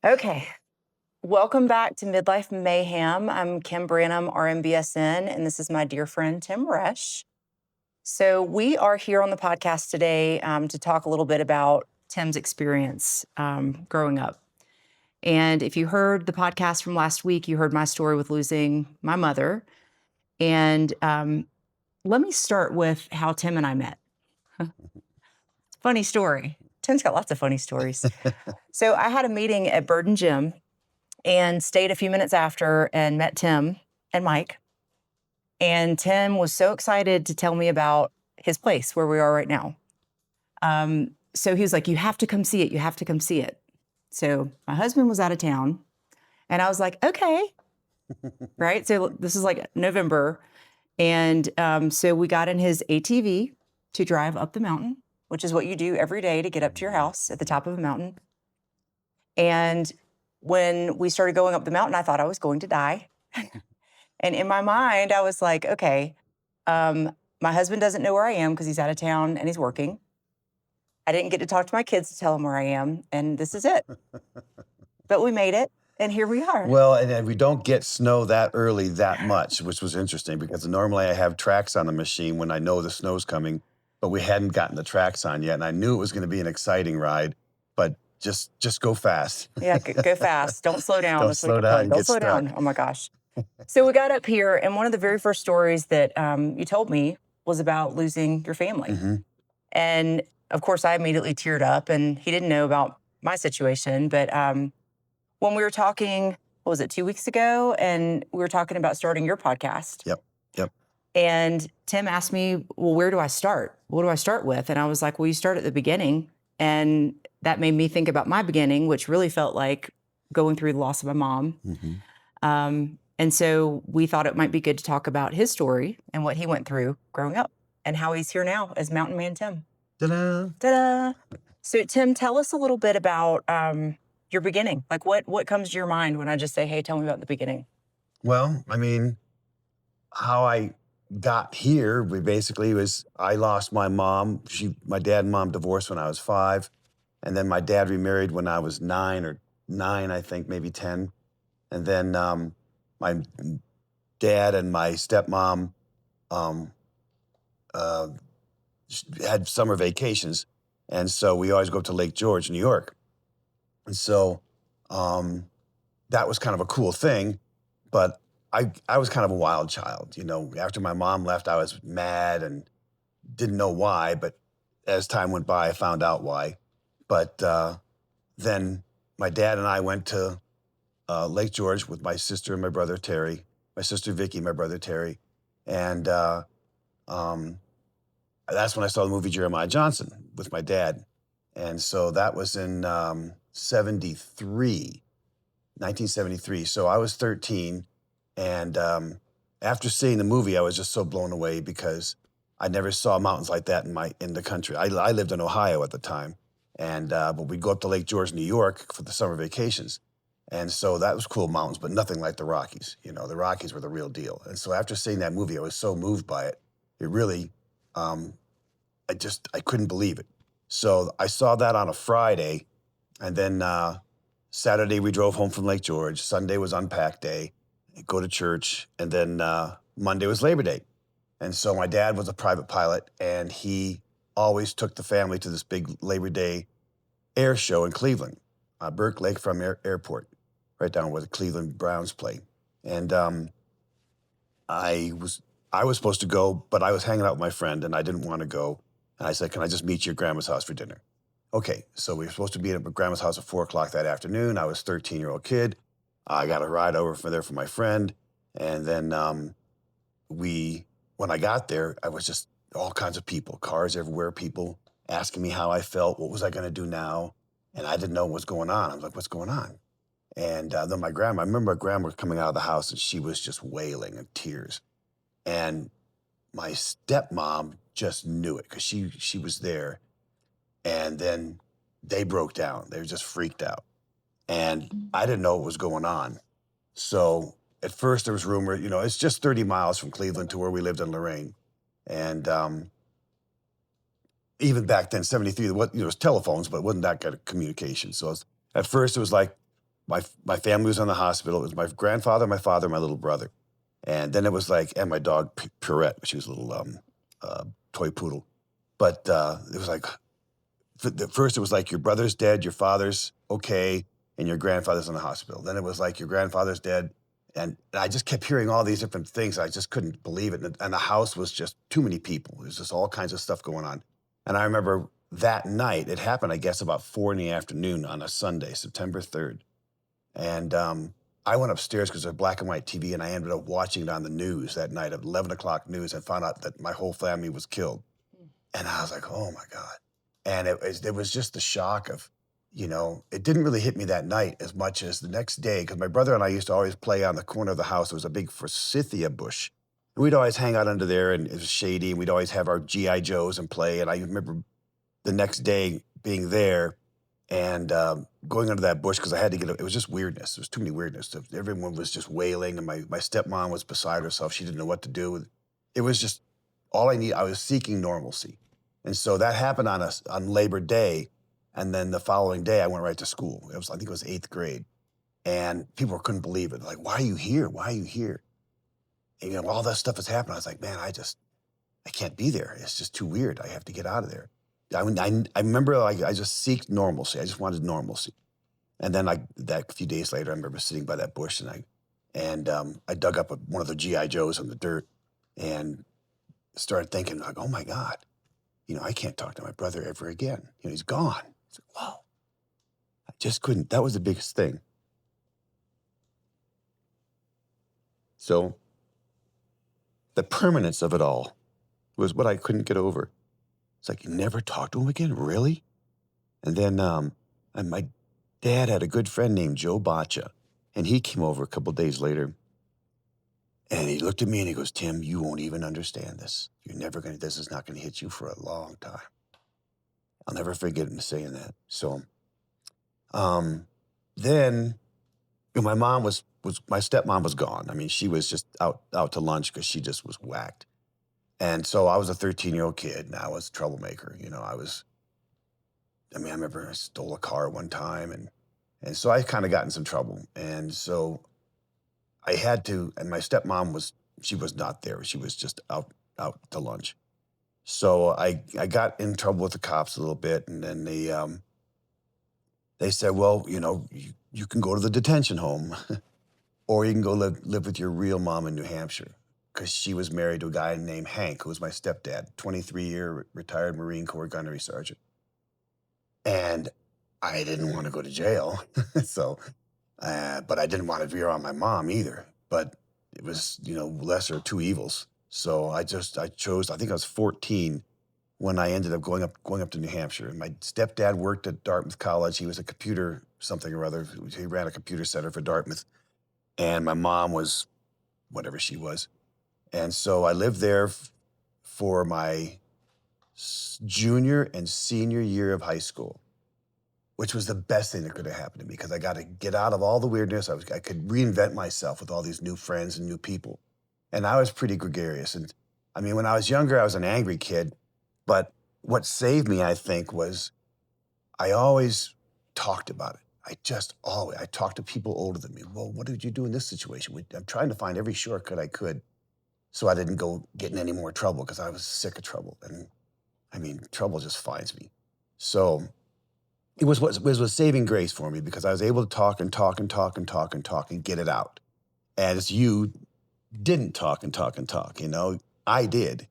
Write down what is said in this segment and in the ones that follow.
Okay. Welcome back to Midlife Mayhem. I'm Kim Branham, RMBSN, and this is my dear friend, Tim Resch. So we are here on the podcast today to talk a little bit about Tim's experience growing up. And if you heard the podcast from last week, you heard my story with losing my mother. And let me start with how Tim and I met. Funny story. Tim's got lots of funny stories. So I had a meeting at Bird and Gym and stayed a few minutes after and met Tim and Mike. And Tim was so excited to tell me about his place where we are right now. So he was like, you have to come see it. You have to come see it. So my husband was out of town and I was like, okay. Right. So this is like November. And so we got in his ATV to drive up the mountain, which is what you do every day to get up to your house at the top of a mountain. And when we started going up the mountain, I thought I was going to die. And in my mind, I was like, okay, my husband doesn't know where I am because he's out of town and he's working. I didn't get to talk to my kids to tell them where I am, and this is it. But we made it, and here we are. Well, and we don't get snow that early that much, which was interesting because normally I have tracks on the machine when I know the snow's coming, but we hadn't gotten the tracks on yet, and I knew it was going to be an exciting ride, but just go fast. Yeah, go fast. Don't slow down. Don't slow down and Don't get slow stuck. down. Oh my gosh. So we got up here, and one of the very first stories that you told me was about losing your family. Mm-hmm. And of course, I immediately teared up, and he didn't know about my situation. But when we were talking, what was it, 2 weeks ago? And we were talking about starting your podcast. Yep. And Tim asked me, well, where do I start? What do I start with? And I was like, well, you start at the beginning. And that made me think about my beginning, which really felt like going through the loss of my mom. Mm-hmm. And so we thought it might be good to talk about his story and what he went through growing up and how he's here now as Mountain Man Tim. Ta-da! Ta-da! So Tim, tell us a little bit about your beginning. Like what comes to your mind when I just say, hey, tell me about the beginning? Well, I mean, how I got here, I lost my mom. My dad and mom divorced when I was 5. And then my dad remarried when I was 9, I think, maybe 10. And then my dad and my stepmom had summer vacations. And so we always go up to Lake George, New York. And so that was kind of a cool thing. But I was kind of a wild child. You know, after my mom left, I was mad and didn't know why. But as time went by, I found out why. But then my dad and I went to Lake George with my sister and my brother Terry, my sister Vicky, my brother Terry, and that's when I saw the movie Jeremiah Johnson with my dad, and so that was in 1973. So I was 13, and after seeing the movie, I was just so blown away because I never saw mountains like that in the country. I lived in Ohio at the time, and but we'd go up to Lake George, New York for the summer vacations. And so that was cool mountains, but nothing like the Rockies. You know, the Rockies were the real deal. And so after seeing that movie, I was so moved by it. It really, I couldn't believe it. So I saw that on a Friday. And then Saturday, we drove home from Lake George. Sunday was unpack day, go to church. And then Monday was Labor Day. And so my dad was a private pilot, and he always took the family to this big Labor Day air show in Cleveland, Burke Lakefront Airport, right down where the Cleveland Browns play. And I was supposed to go, but I was hanging out with my friend, and I didn't want to go. And I said, can I just meet you at Grandma's house for dinner? Okay, so we were supposed to be at Grandma's house at 4 o'clock that afternoon. I was a 13-year-old kid. I got a ride over from there for my friend. And then when I got there, I was just all kinds of people, cars everywhere, people asking me how I felt, what was I going to do now? And I didn't know what was going on. I was like, what's going on? And then I remember my grandma was coming out of the house, and she was just wailing in tears. And my stepmom just knew it because she was there. And then they broke down. They were just freaked out. And I didn't know what was going on. So at first there was rumor, you know, it's just 30 miles from Cleveland to where we lived in Lorraine. And even back then, 73, it was telephones, but it wasn't that kind of communication. So at first it was like, my family was in the hospital. It was my grandfather, my father, my little brother. And then it was like, and my dog Purette, she was a little toy poodle. But it was like, first it was like your brother's dead, your father's okay, and your grandfather's in the hospital. Then it was like your grandfather's dead. And I just kept hearing all these different things. I just couldn't believe it. And the house was just too many people. There was just all kinds of stuff going on. And I remember that night, it happened, I guess, about 4 p.m. on a Sunday, September 3rd. And I went upstairs because it was a black and white TV, and I ended up watching it on the news that night at 11 o'clock news, and found out that my whole family was killed. And I was like, oh my God. And it was just the shock of, it didn't really hit me that night as much as the next day, because my brother and I used to always play on the corner of the house. There was a big forsythia bush. And we'd always hang out under there, and it was shady, and we'd always have our G.I. Joes and play. And I remember the next day being there and going under that bush because I had to it was just weirdness. There was too many weirdness. Everyone was just wailing, and my stepmom was beside herself. She didn't know what to do. It was just all I need. I was seeking normalcy. And so that happened on Labor Day. And then the following day, I went right to school. I think it was 8th grade. And people couldn't believe it. Like, why are you here? Why are you here? And, all that stuff is happening. I was like, man, I can't be there. It's just too weird. I have to get out of there. I remember, like, I just seeked normalcy. I just wanted normalcy. And then that few days later, I remember sitting by that bush, and I dug up one of the G.I. Joes in the dirt and started thinking, like, oh my God, I can't talk to my brother ever again. He's gone. It's like, wow. I just couldn't. That was the biggest thing. So the permanence of it all was what I couldn't get over. It's like, you never talk to him again? Really? And then and my dad had a good friend named Joe Baccia, and he came over a couple days later, and he looked at me and he goes, Tim, you won't even understand this. This is not going to hit you for a long time. I'll never forget him saying that. So then my mom my stepmom was gone. I mean, she was just out to lunch because she just was whacked. And so I was a 13-year-old kid, and I was a troublemaker. I remember I stole a car one time, and so I kind of got in some trouble. And so I had to, and my stepmom she was not there. She was just out to lunch. So I got in trouble with the cops a little bit, and then they said, well, you can go to the detention home, or you can go live with your real mom in New Hampshire, because she was married to a guy named Hank, who was my stepdad, 23-year retired Marine Corps gunnery sergeant. And I didn't want to go to jail, but I didn't want to veer on my mom either. But it was, lesser of two evils. So I chose, I think I was 14 when I ended up going up to New Hampshire. And my stepdad worked at Dartmouth College. He was a computer something or other. He ran a computer center for Dartmouth. And my mom was whatever she was. And so I lived there for my junior and senior year of high school, which was the best thing that could have happened to me, because I got to get out of all the weirdness. I could reinvent myself with all these new friends and new people. And I was pretty gregarious. And I mean, when I was younger, I was an angry kid. But what saved me, I think, was I always talked about it. I talked to people older than me. Well, what did you do in this situation? I'm trying to find every shortcut I could so I didn't go get in any more trouble, because I was sick of trouble. And I mean, trouble just finds me. So it was saving grace for me, because I was able to talk and talk and talk and talk and talk and get it out. As you didn't talk and talk and talk, I did.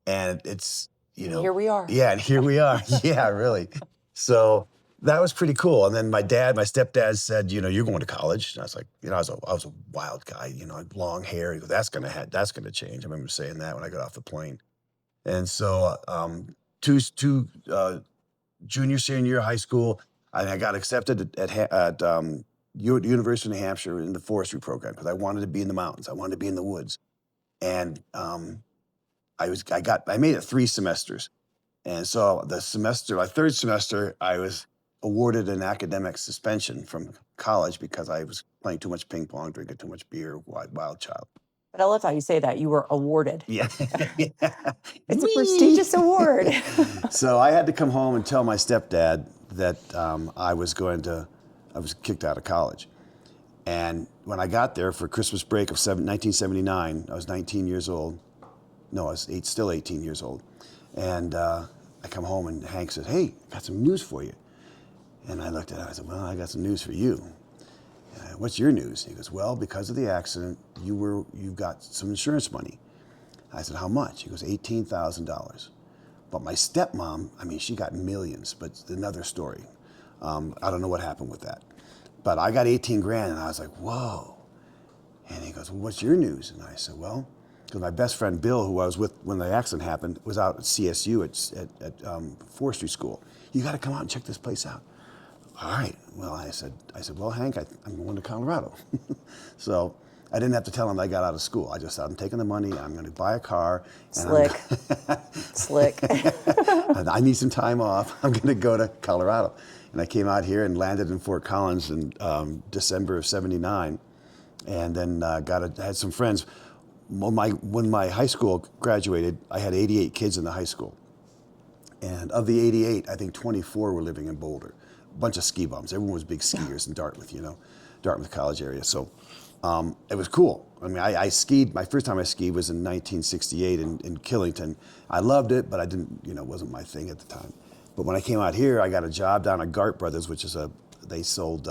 And it's, Here we are. Yeah, and here we are. Yeah, really. So that was pretty cool. And then my stepdad said, you're going to college. And I was like, I was a wild guy, long hair. He goes, that's going to change. I remember saying that when I got off the plane. And so junior, senior year of high school, I got accepted at University of New Hampshire in the forestry program, because I wanted to be in the mountains. I wanted to be in the woods. And I made it 3 semesters. And so my third semester, I was awarded an academic suspension from college because I was playing too much ping pong, drinking too much beer, wild child. But I love how you say that. You were awarded. Yeah. It's a prestigious award. So I had to come home and tell my stepdad that I was kicked out of college. And when I got there for Christmas break of 1979, I was 19 years old. No, I was still 18 years old. And I come home and Hank says, hey, got some news for you. And I looked at it, I said, well, I got some news for you. What's your news? He goes, well, because of the accident, you got some insurance money. I said, how much? He goes, $18,000. But my stepmom, I mean, she got millions, but it's another story. I don't know what happened with that. But I got 18 grand, and I was like, whoa. And he goes, well, what's your news? And I said, well, because my best friend Bill, who I was with when the accident happened, was out at CSU at forestry school. You got to come out and check this place out. All right. Well, I said, well, Hank, I'm going to Colorado. So I didn't have to tell him I got out of school. I just said, I'm taking the money. I'm going to buy a car. And Slick. I need some time off. I'm going to go to Colorado. And I came out here and landed in Fort Collins in December of '79, and then had some friends. When my high school graduated, I had 88 kids in the high school. And of the 88, I think 24 were living in Boulder. A bunch of ski bums. Everyone was big skiers in Dartmouth, Dartmouth College area. So it was cool. I mean, I skied. My first time I skied was in 1968 in Killington. I loved it, but I didn't, it wasn't my thing at the time. But when I came out here, I got a job down at Gart Brothers, which is they sold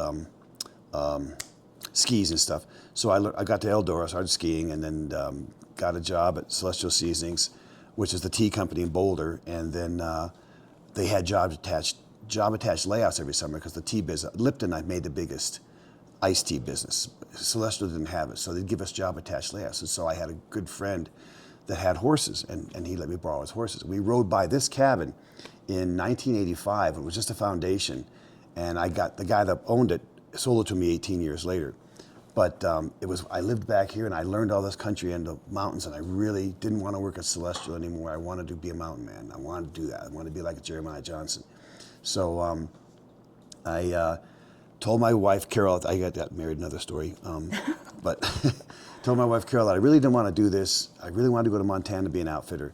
skis and stuff. So I got to Eldora, started skiing, and then got a job at Celestial Seasonings, which is the tea company in Boulder. And then they had job attached layouts every summer because the tea business, Lipton, I made the biggest iced tea business. Celestial didn't have it, so they'd give us job attached layouts. And so I had a good friend that had horses, and he let me borrow his horses. We rode by this cabin in 1985. It was just a foundation, and I got the guy that owned it sold it to me 18 years later. But I lived back here, and I learned all this country and the mountains, and I really didn't want to work at Celestial anymore. I wanted to be a mountain man. I wanted to do that. I wanted to be like a Jeremiah Johnson. So I told my wife, Carol, I got married, another story, but told my wife, Carol, that I really didn't want to do this. I really wanted to go to Montana to be an outfitter.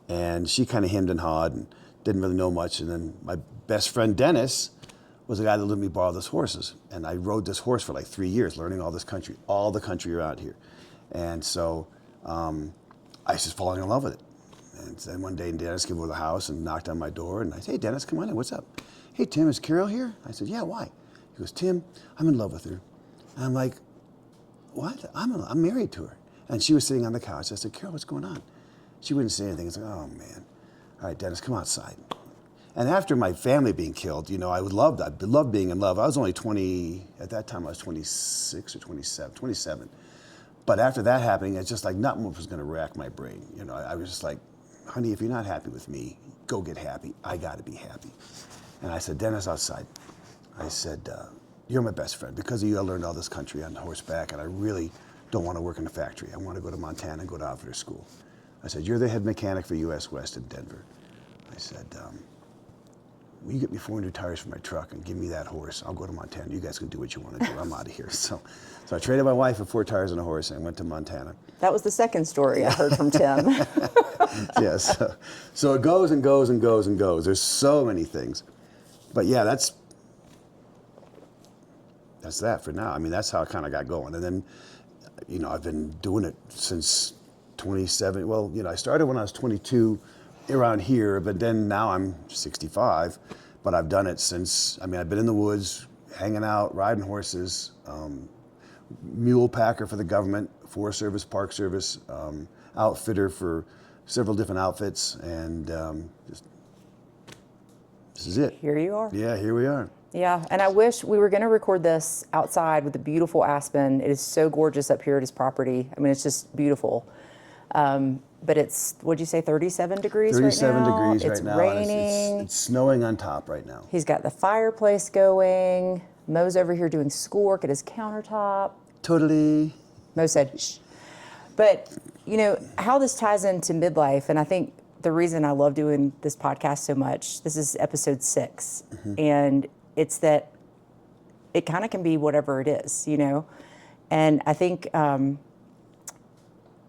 And she kind of hemmed and hawed and didn't really know much. And then my best friend, Dennis, was the guy that let me borrow those horses. And I rode this horse for like 3 years, learning all the country around here. And so I was just falling in love with it. And then one day Dennis came over to the house and knocked on my door. And I said, hey, Dennis, come on in. What's up? Hey, Tim, is Carol here? I said, yeah, why? He goes, Tim, I'm in love with her. And I'm like, what? I'm married to her. And she was sitting on the couch. I said, Carol, what's going on? She wouldn't say anything. It's like, oh, man. All right, Dennis, come outside. And after my family being killed, I loved being in love. I was only 20, at that time I was 26 or 27. But after that happening, it's just like nothing was going to rack my brain. I was just like, honey, if you're not happy with me, go get happy. I got to be happy. And I said, Dennis, outside. I said, you're my best friend. Because of you, I learned all this country on horseback, and I really don't want to work in a factory. I want to go to Montana and go to outfitter school. I said, you're the head mechanic for US West in Denver. I said, will you get me 400 tires for my truck and give me that horse? I'll go to Montana. You guys can do what you want to do. I'm out of here. So I traded my wife for 4 tires and a horse and went to Montana. That was the second story I heard from Tim. Yes. So it goes and goes and goes and goes. There's so many things. But yeah, that's that for now. I mean, that's how it kind of got going. And then, I've been doing it since 27. Well, I started when I was 22 around here, but then now I'm 65. But I've done it since, I've been in the woods, hanging out, riding horses, mule packer for the government, Forest Service, Park Service, outfitter for several different outfits, and this is it. Here you are. Yeah, here we are. Yeah, and I wish we were going to record this outside with the beautiful aspen. It is so gorgeous up here at his property. It's just beautiful. But it's, what'd you say, 37 degrees right now? 37 degrees right now. It's raining. It's snowing on top right now. He's got the fireplace going. Mo's over here doing schoolwork at his countertop. Totally. Mo said, shh. But, how this ties into midlife, and I think the reason I love doing this podcast so much, this is episode 6, and it's that it kind of can be whatever it is, And I think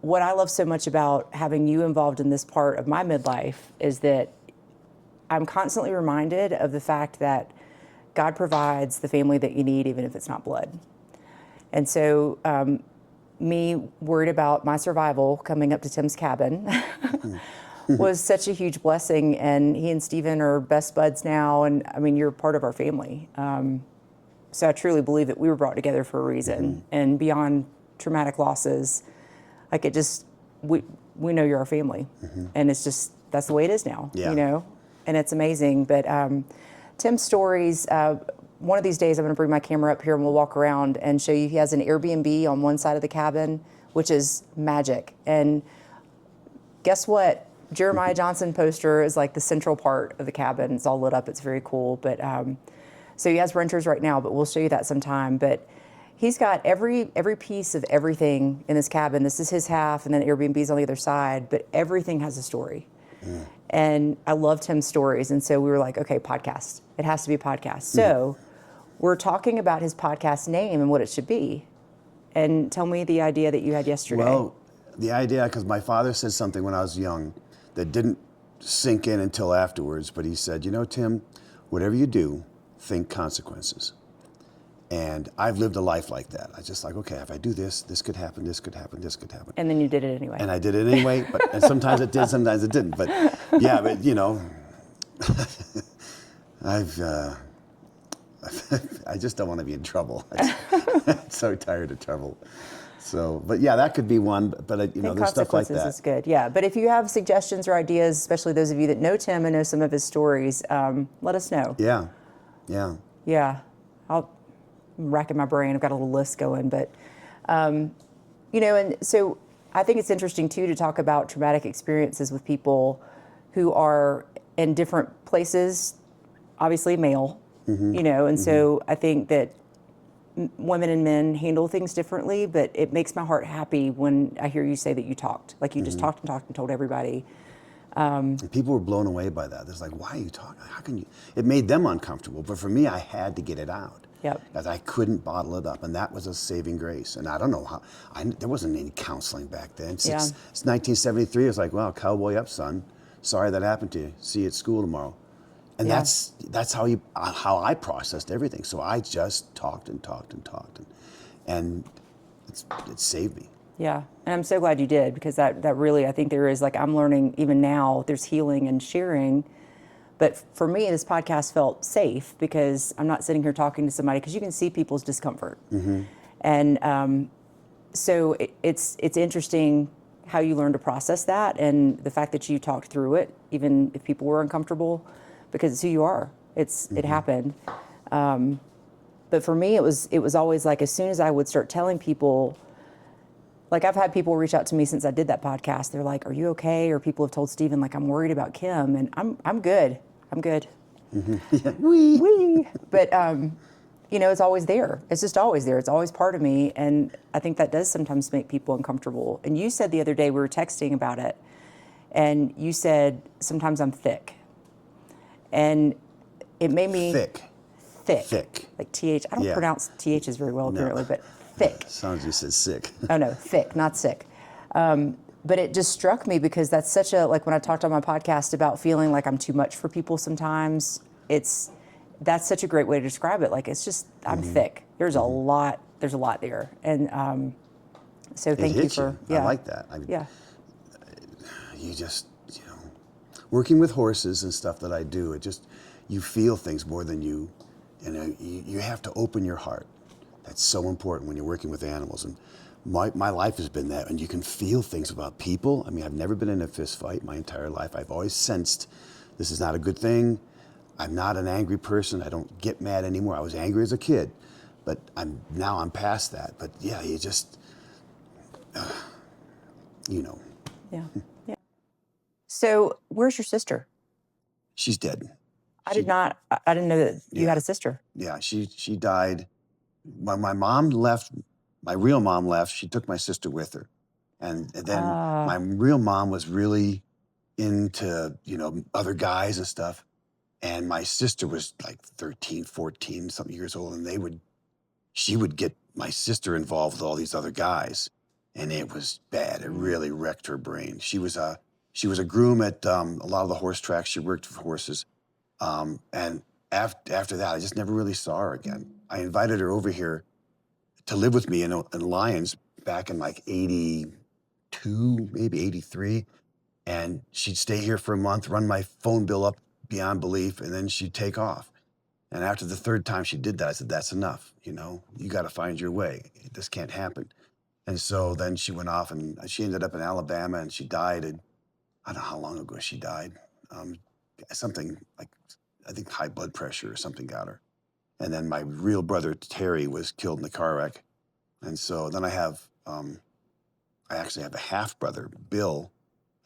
what I love so much about having you involved in this part of my midlife is that I'm constantly reminded of the fact that God provides the family that you need, even if it's not blood. And so me worried about my survival coming up to Tim's cabin was such a huge blessing. And he and Stephen are best buds now. And I mean, you're part of our family. So I truly believe that we were brought together for a reason. And beyond traumatic losses, like it just, we know you're our family. And it's just, that's the way it is now, you know? And it's amazing. But Tim's stories, one of these days I'm going to bring my camera up here and we'll walk around and show you. He has an Airbnb on one side of the cabin, which is magic. And guess what? Jeremiah Johnson poster is like the central part of the cabin. It's all lit up. It's very cool. But so he has renters right now, but we'll show you that sometime. But he's got every piece of everything in this cabin. This is his half, and then Airbnb's on the other side. But everything has a story. And I loved Tim's stories. And so we were like, okay, podcast. It has to be a podcast. So we're talking about his podcast name and what it should be. And tell me the idea that you had yesterday. Well, the idea, because my father said something when I was young that didn't sink in until afterwards, but he said, you know, Tim, whatever you do, think consequences. And I've lived a life like that. I just like, okay, if I do this, this could happen, this could happen, this could happen. And then you did it anyway. And I did it anyway, and sometimes it did, sometimes it didn't. But yeah, but you know, I just don't want to be in trouble. I'm so tired of trouble. So, but yeah, that could be one. But you know, there's stuff like that. Is good, yeah. But if you have suggestions or ideas, especially those of you that know Tim and know some of his stories, let us know. Yeah. I'm racking my brain. I've got a little list going, but you know, and so I think it's interesting too to talk about traumatic experiences with people who are in different places. Obviously, male, you know, and so I think that women and men handle things differently, but it makes my heart happy when I hear you say that you talked. Like you just talked and told everybody. And people were blown away by that. There's like, why are you talking? How can you? It made them uncomfortable, but for me, I had to get it out. Because I couldn't bottle it up, and that was a saving grace. And I don't know how, there wasn't any counseling back then. It's 1973, it's like, well, cowboy up, son. Sorry that happened to you. See you at school tomorrow. And that's how I processed everything. So I just talked and it saved me. Yeah, and I'm so glad you did, because that really, I think there is, like, I'm learning even now, there's healing and sharing. But for me, this podcast felt safe because I'm not sitting here talking to somebody, because you can see people's discomfort. And so it's interesting how you learn to process that, and the fact that you talked through it, even if people were uncomfortable, because it's who you are. It happened. But for me, it was always like, as soon as I would start telling people, like I've had people reach out to me since I did that podcast. They're like, "Are you okay?" Or people have told Stephen, like, "I'm worried about Kim," and I'm good. I'm good. Wee. But you know, it's always there. It's just always there. It's always part of me, and I think that does sometimes make people uncomfortable. And you said the other day, we were texting about it, and you said sometimes I'm thick, and it made me thick, like th. I don't pronounce th's very well apparently, but thick. Sounds you said sick. Oh no, thick, not sick. But it just struck me because that's such a, like when I talked on my podcast about feeling like I'm too much for people sometimes, that's such a great way to describe it. Like, it's just, I'm thick. There's a lot there. And so thank you for, I like that. You just, you know, working with horses and stuff that I do, it just, you feel things more than you know, you have to open your heart. That's so important when you're working with animals. And my life has been that, and you can feel things about people. I mean, I've never been in a fist fight my entire life. I've always sensed this is not a good thing. I'm not an angry person. I don't get mad anymore. I was angry as a kid, but I'm past that. But yeah, you just, you know. Yeah. So where's your sister? She's dead. I didn't know that you had a sister. Yeah, she died. My mom left. My real mom left. She took my sister with her. And then my real mom was really into, you know, other guys and stuff. And my sister was like 13, 14, something years old. And she would get my sister involved with all these other guys. And it was bad. It really wrecked her brain. She was a groom at a lot of the horse tracks. She worked for horses. And after that, I just never really saw her again. I invited her over here to live with me in Lyons back in like 82, maybe 83. And she'd stay here for a month, run my phone bill up beyond belief, and then she'd take off. And after the third time she did that, I said, that's enough. You know, you got to find your way. This can't happen. And so then she went off and she ended up in Alabama and she died. And I don't know how long ago she died. Something like, I think high blood pressure or something got her. And then my real brother, Terry, was killed in the car wreck. And so then I actually have a half brother, Bill,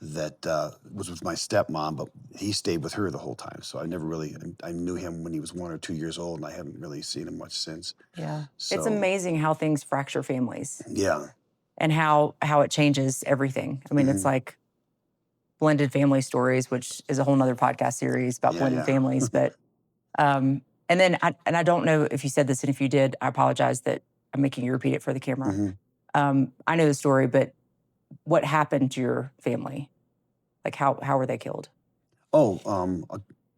that was with my stepmom, but he stayed with her the whole time. So I knew him when he was 1 or 2 years old, and I haven't really seen him much since. Yeah. So, It's amazing how things fracture families. Yeah. And how it changes everything. I mean, it's like blended family stories, which is a whole nother podcast series about blended families. But, and then I don't know if you said this, and if you did, I apologize that I'm making you repeat it for the camera. I know the story, but what happened to your family? Like how were they killed? Oh,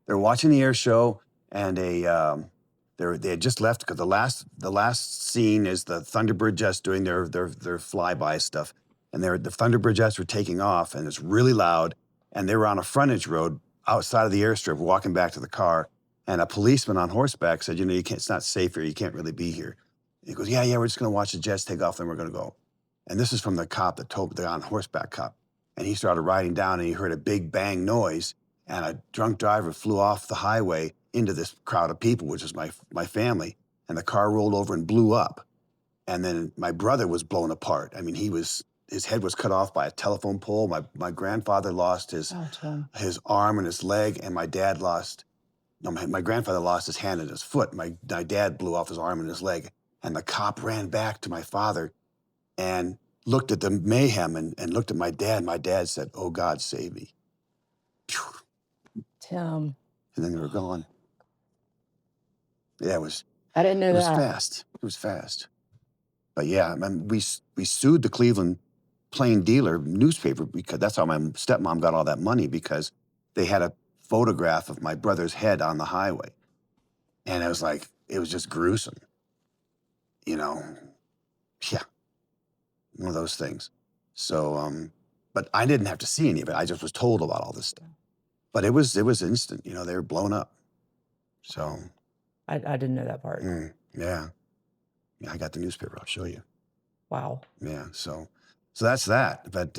they were watching the air show, and they had just left because the last scene is the Thunderbird jets doing their flyby stuff, and the Thunderbird jets were taking off, and it's really loud, and they were on a frontage road outside of the airstrip, walking back to the car, and a policeman on horseback said, you know, it's not safe here, you can't really be here. And he goes, yeah, we're just going to watch the jets take off, then we're going to go. And this is from the cop that told the on horseback cop. And he started riding down and he heard a big bang noise and a drunk driver flew off the highway into this crowd of people, which is my family. And the car rolled over and blew up. And then my brother was blown apart. I mean, his head was cut off by a telephone pole. My grandfather lost his arm and his leg, and my grandfather lost his hand and his foot. My dad blew off his arm and his leg. And the cop ran back to my father and looked at the mayhem and looked at my dad. My dad said, oh, God, save me. Tim. And then they were gone. Yeah, I didn't know that. It was fast. It was fast. But yeah, I mean, we sued the Cleveland Plain Dealer newspaper because that's how my stepmom got all that money, because they had a photograph of my brother's head on the highway. And it was just gruesome. You know, yeah. One of those things. So, but I didn't have to see any of it. I just was told about all this stuff. But it was instant. You know, they were blown up. So. I didn't know that part. Yeah. Yeah, I got the newspaper. I'll show you. Wow. Yeah. So that's that. But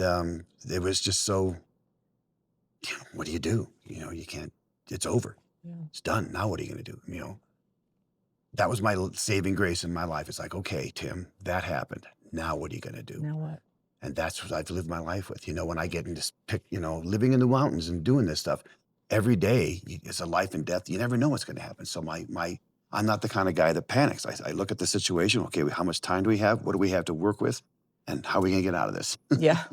it was just so. What do you do? You know, you can't. It's over. Yeah. It's done. Now what are you going to do? You know. That was my saving grace in my life. It's like, okay, Tim, that happened. Now what are you going to do? Now what? And that's what I've lived my life with. You know, when I get into living in the mountains and doing this stuff, every day it's a life and death. You never know what's going to happen. So I'm not the kind of guy that panics. I look at the situation. Okay, how much time do we have? What do we have to work with? And how are we going to get out of this? Yeah.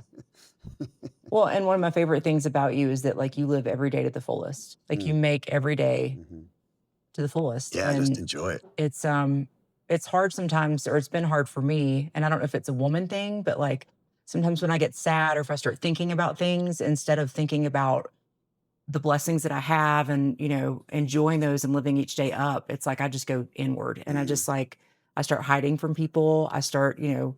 Well, and one of my favorite things about you is that like you live every day to the fullest. Like you make every day to the fullest. Yeah, and just enjoy it. It's hard sometimes, or it's been hard for me. And I don't know if it's a woman thing, but like sometimes when I get sad or if I start thinking about things, instead of thinking about the blessings that I have and, you know, enjoying those and living each day up, it's like I just go inward and I just like, I start hiding from people. I start, you know,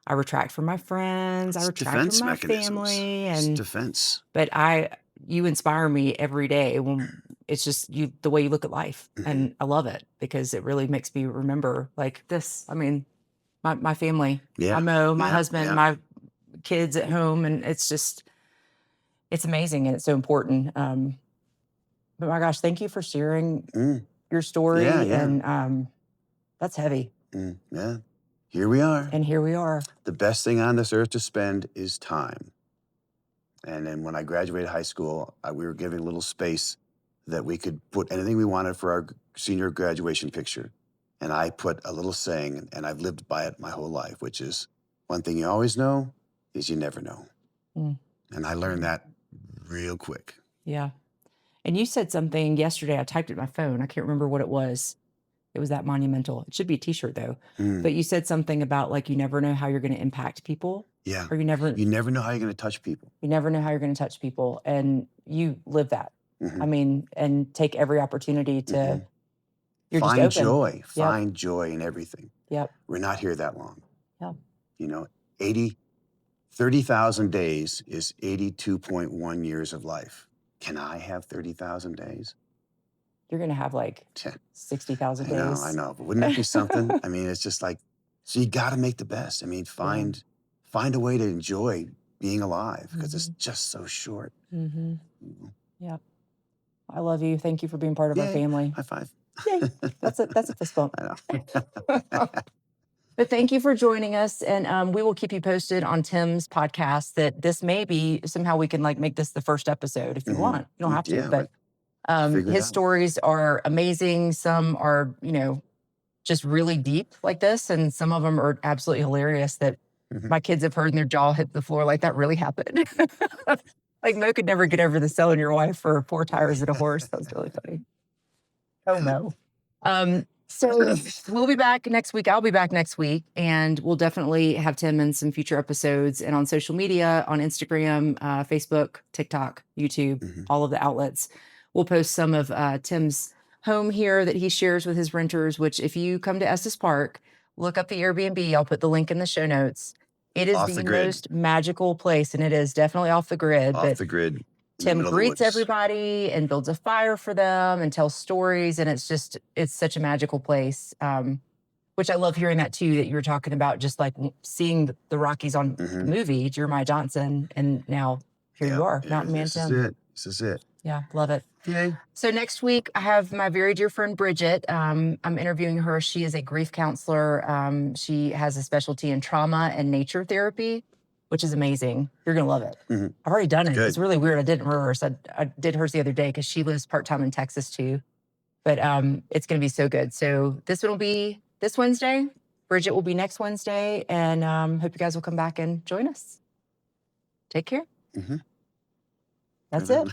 I retract from my friends. I retract from my family. And defense. But you inspire me every day when it's just the way you look at life. And I love it because it really makes me remember like this. I mean, my family, my husband, my kids at home. And it's amazing. And it's so important. But my gosh, thank you for sharing your story. Yeah. And that's heavy. Yeah. Here we are. And here we are. The best thing on this earth to spend is time. And then when I graduated high school, we were given a little space that we could put anything we wanted for our senior graduation picture. And I put a little saying, and I've lived by it my whole life, which is, one thing you always know is you never know. And I learned that real quick. Yeah. And you said something yesterday. I typed it in my phone. I can't remember what it was. It was that monumental. It should be a t-shirt though. But you said something about like, you never know how you're going to impact people. Yeah. Or you never know how you're going to touch people. You never know how you're going to touch people. And you live that. I mean, and take every opportunity to You're just Find open. joy. Yep. Find joy in everything. Yep. We're not here that long. Yep. You know, 30,000 days is 82.1 years of life. Can I have 30,000 days? You're going to have like 60,000 days. I know. But wouldn't that be something? I mean, it's just like, so you got to make the best. I mean, find a way to enjoy being alive because it's just so short. Mm-hmm. Yep. I love you. Thank you for being part of our family. High five. Yay. That's a fist bump. I know. But thank you for joining us. And we will keep you posted on Tim's podcast that this may be somehow we can like make this the first episode if you want. You don't have to, but his stories are amazing. Some are, you know, just really deep like this. And some of them are absolutely hilarious that my kids have heard and their jaw hit the floor like that really happened. Like Mo could never get over the selling your wife for 4 tires and a horse. That was really funny. Oh, Mo. So we'll be back next week. I'll be back next week, and we'll definitely have Tim in some future episodes and on social media, on Instagram, Facebook, TikTok, YouTube, all of the outlets. We'll post some of Tim's home here that he shares with his renters, which if you come to Estes Park, look up the Airbnb. I'll put the link in the show notes. It is the most magical place, and it is definitely off the grid. Off the grid. Tim greets everybody and builds a fire for them and tells stories. And it's such a magical place, which I love hearing that too, that you were talking about, just like seeing the Rockies on the movie, Jeremiah Johnson. And now here you are, Mountain Man Tim. This is it. Yeah, love it. Yay. So next week, I have my very dear friend, Bridget. I'm interviewing her. She is a grief counselor. She has a specialty in trauma and nature therapy, which is amazing. You're going to love it. I've already done it. It's really weird. I did hers. I did hers the other day because she lives part-time in Texas too. But it's going to be so good. So this one will be this Wednesday. Bridget will be next Wednesday. And hope you guys will come back and join us. Take care. That's it.